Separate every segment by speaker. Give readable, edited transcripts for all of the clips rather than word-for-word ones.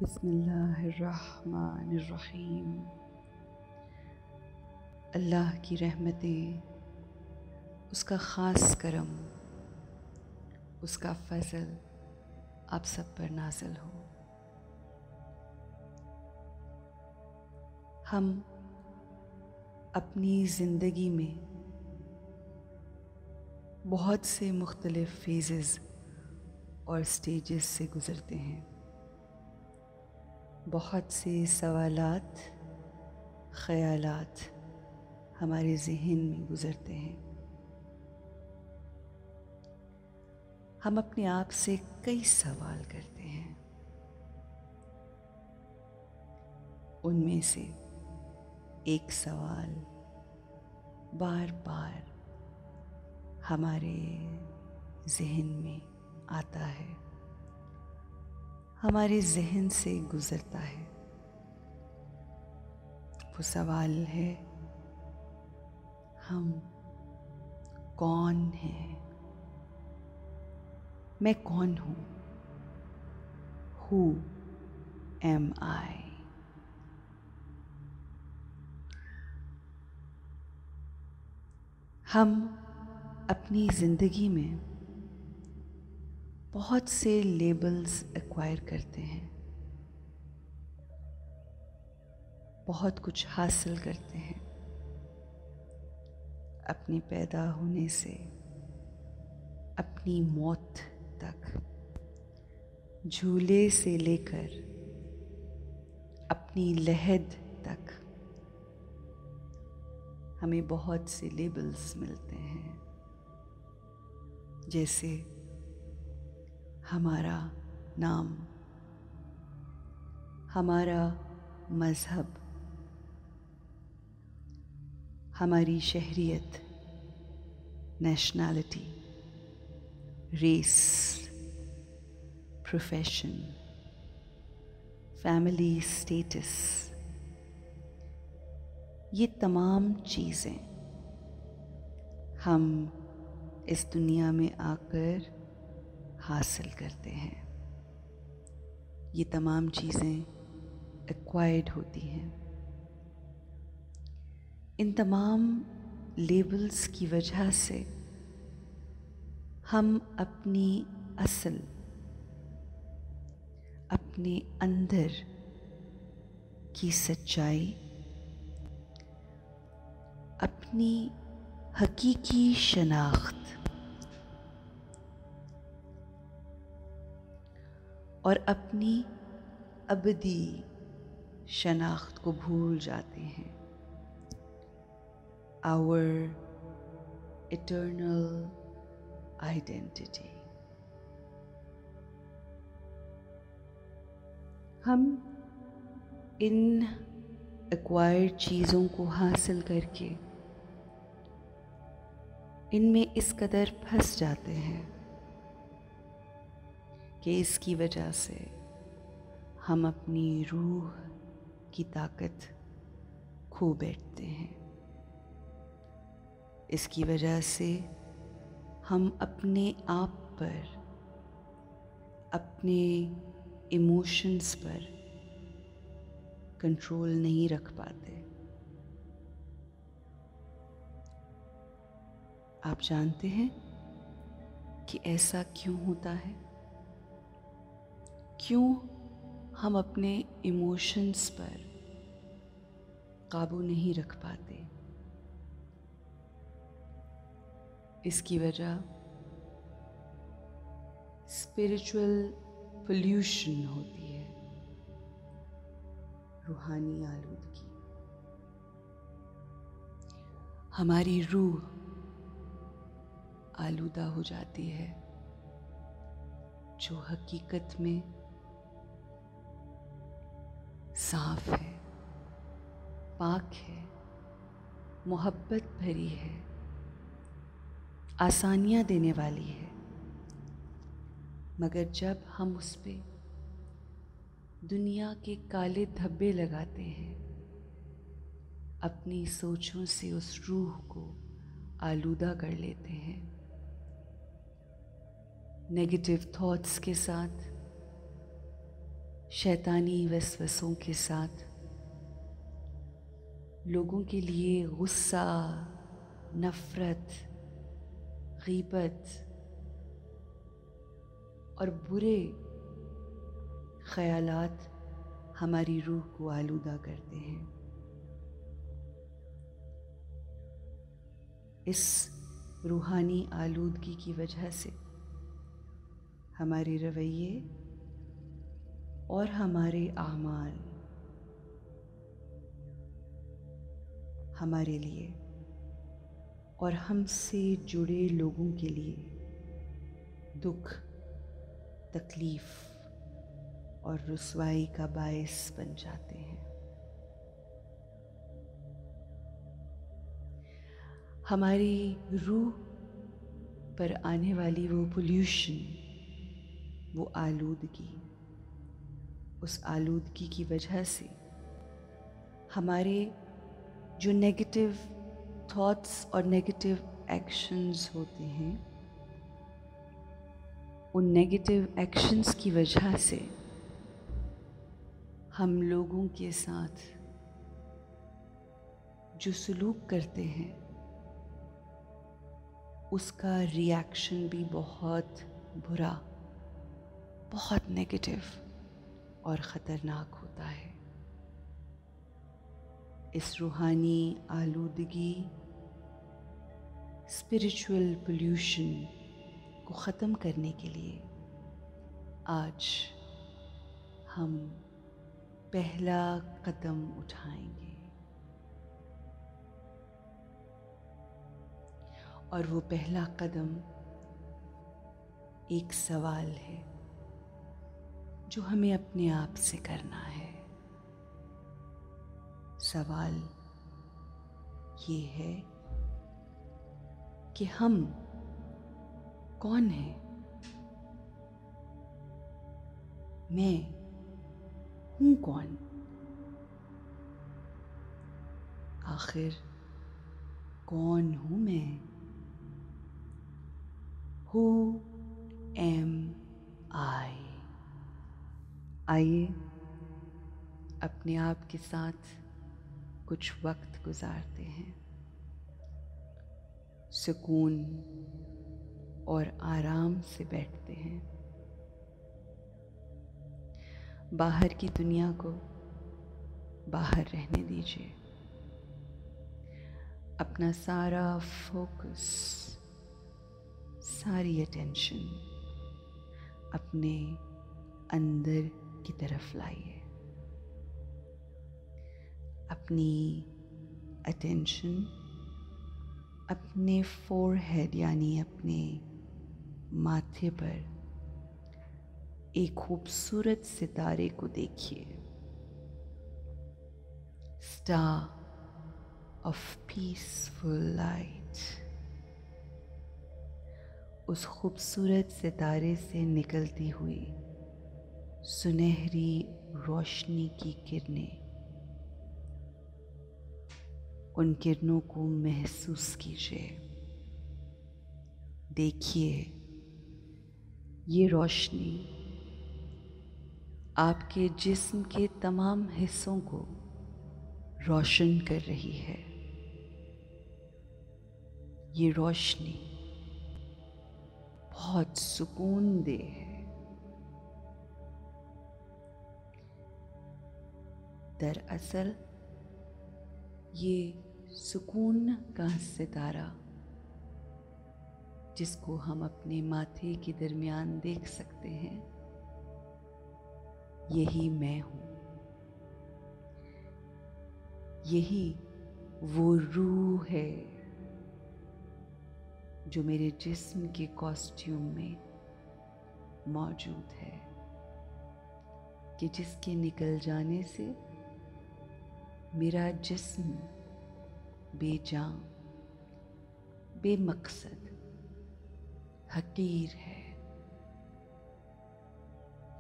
Speaker 1: बिस्मिल्लाहिर्रहमानिर्रहीम। अल्लाह की रहमतें, उसका ख़ास करम, उसका फ़ज़ल आप सब पर नाज़िल हो। हम अपनी ज़िंदगी में बहुत से मुख्तलिफ़ फ़ेज़ेस और स्टेजेस से गुज़रते हैं। बहुत से सवालात, ख़यालात हमारे ज़हन में गुज़रते हैं। हम अपने आप से कई सवाल करते हैं। उनमें से एक सवाल बार बार हमारे ज़हन में आता है, हमारे ज़हन से गुज़रता है। वो सवाल है, हम कौन हैं? मैं कौन हूँ? Who am I? हम अपनी ज़िंदगी में बहुत से लेबल्स एक्वायर करते हैं, बहुत कुछ हासिल करते हैं। अपने पैदा होने से अपनी मौत तक, झूले से लेकर अपनी लहद तक हमें बहुत से लेबल्स मिलते हैं। जैसे हमारा नाम, हमारा मज़हब, हमारी शहरियत, nationality, race, profession, family status, ये तमाम चीज़ें हम इस दुनिया में आकर हासिल करते हैं। ये तमाम चीज़ें एक्वायर्ड होती हैं। इन तमाम लेबल्स की वजह से हम अपनी असल, अपने अंदर की सच्चाई, अपनी हकीकी शनाख्त और अपनी अबदी शनाख्त को भूल जाते हैं। Our eternal identity। हम इन एक्वायर्ड चीज़ों को हासिल करके इनमें इस कदर फंस जाते हैं कि इसकी वजह से हम अपनी रूह की ताकत खो बैठते हैं। इसकी वजह से हम अपने आप पर, अपने इमोशंस पर कंट्रोल नहीं रख पाते। आप जानते हैं कि ऐसा क्यों होता है? क्यों हम अपने इमोशंस पर काबू नहीं रख पाते? इसकी वजह स्पिरिचुअल पोल्यूशन होती है, रूहानी आलूदगी। हमारी रूह आलूदा हो जाती है, जो हकीकत में साफ है, पाक है, मोहब्बत भरी है, आसानियाँ देने वाली है। मगर जब हम उस पे दुनिया के काले धब्बे लगाते हैं, अपनी सोचों से उस रूह को आलूदा कर लेते हैं, नेगेटिव थॉट्स के साथ, शैतानी वसवसों के साथ लोगों के लिए गुस्सा, नफ़रत, गीबत और बुरे ख़यालात हमारी रूह को आलूदा करते हैं। इस रूहानी आलूदगी की वजह से हमारे रवैये और हमारे आमाल हमारे लिए और हमसे जुड़े लोगों के लिए दुख, तकलीफ और रुसवाई का बायस बन जाते हैं। हमारी रूह पर आने वाली वो पोल्यूशन, वो आलूदगी, उस आलूदगी की वजह से हमारे जो नेगेटिव थॉट्स और नेगेटिव एक्शंस होते हैं, उन नेगेटिव एक्शंस की वजह से हम लोगों के साथ जो सलूक करते हैं उसका रिएक्शन भी बहुत बुरा, बहुत नेगेटिव और ख़तरनाक होता है। इस रूहानी आलूदगी, स्पिरिचुअल पोल्यूशन को ख़त्म करने के लिए आज हम पहला कदम उठाएंगे। और वो पहला कदम एक सवाल है जो हमें अपने आप से करना है। सवाल ये है कि हम कौन हैं? मैं हूँ कौन? आखिर कौन हूँ मैं? Who am I? आइए अपने आप के साथ कुछ वक्त गुजारते हैं, सुकून और आराम से बैठते हैं। बाहर की दुनिया को बाहर रहने दीजिए। अपना सारा फोकस, सारी अटेंशन अपने अंदर की तरफ लाइए। अपनी अटेंशन अपने फोरहेड यानी अपने माथे पर एक खूबसूरत सितारे को देखिए। Star of peaceful light. उस खूबसूरत सितारे से निकलती हुई सुनहरी रोशनी की किरणें, उन किरणों को महसूस कीजिए। देखिए, ये रोशनी आपके जिस्म के तमाम हिस्सों को रोशन कर रही है। ये रोशनी बहुत सुकूनदेह है। दरअसल ये सुकून का सितारा जिसको हम अपने माथे के दरमियान देख सकते हैं, यही मैं हूँ। यही वो रूह है जो मेरे जिस्म के कॉस्ट्यूम में मौजूद है, कि जिसके निकल जाने से मेरा जिस्म बेजान, बेमकसद, हकीर है।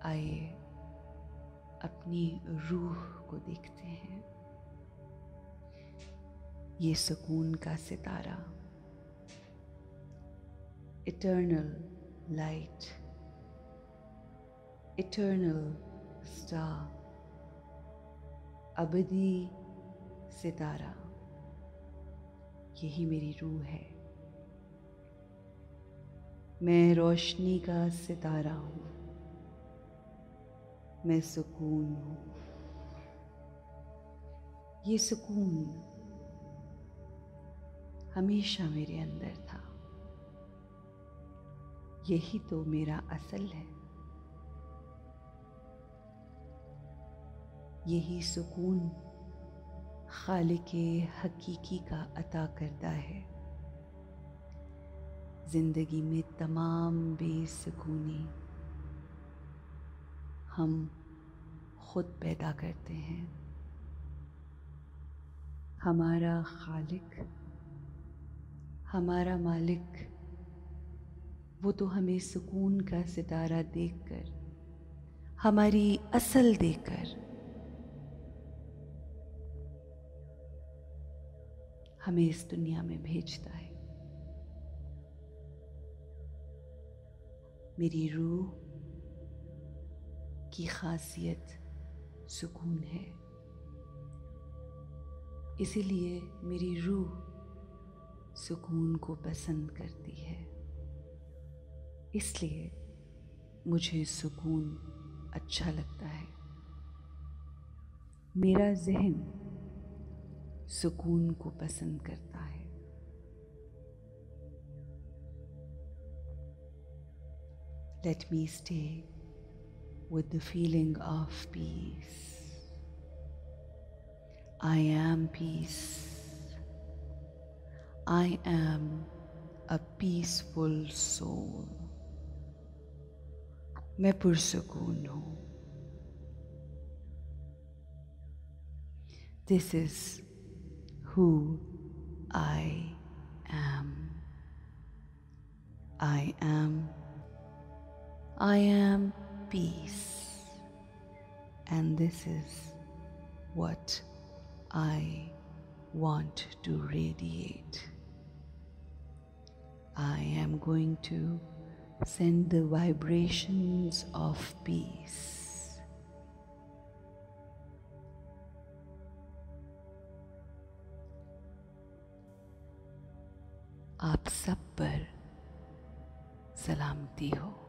Speaker 1: आइए अपनी रूह को देखते हैं। ये सुकून का सितारा, इटर्नल लाइट, इटर्नल स्टार, अबदी सितारा, यही मेरी रूह है। मैं रोशनी का सितारा हूँ, मैं सुकून हूँ। ये सुकून हमेशा मेरे अंदर था, यही तो मेरा असल है। यही सुकून खालिके हकीकी का अता करता है। जिंदगी में तमाम बेसुकूनी हम खुद पैदा करते हैं। हमारा खालिक, हमारा मालिक, वो तो हमें सुकून का सितारा देखकर, हमारी असल देकर हमें इस दुनिया में भेजता है। मेरी रूह की खासियत सुकून है, इसीलिए मेरी रूह सुकून को पसंद करती है। इसलिए मुझे सुकून अच्छा लगता है। मेरा ज़हन सुकून को पसंद करता है। Let me stay with the feeling of peace. I am peace. I am a peaceful soul. मैं पुरसुकून हूँ। This is who I am. I am peace, and this is what I want to radiate. I am going to send the vibrations of peace आप सब पर सलामती हो।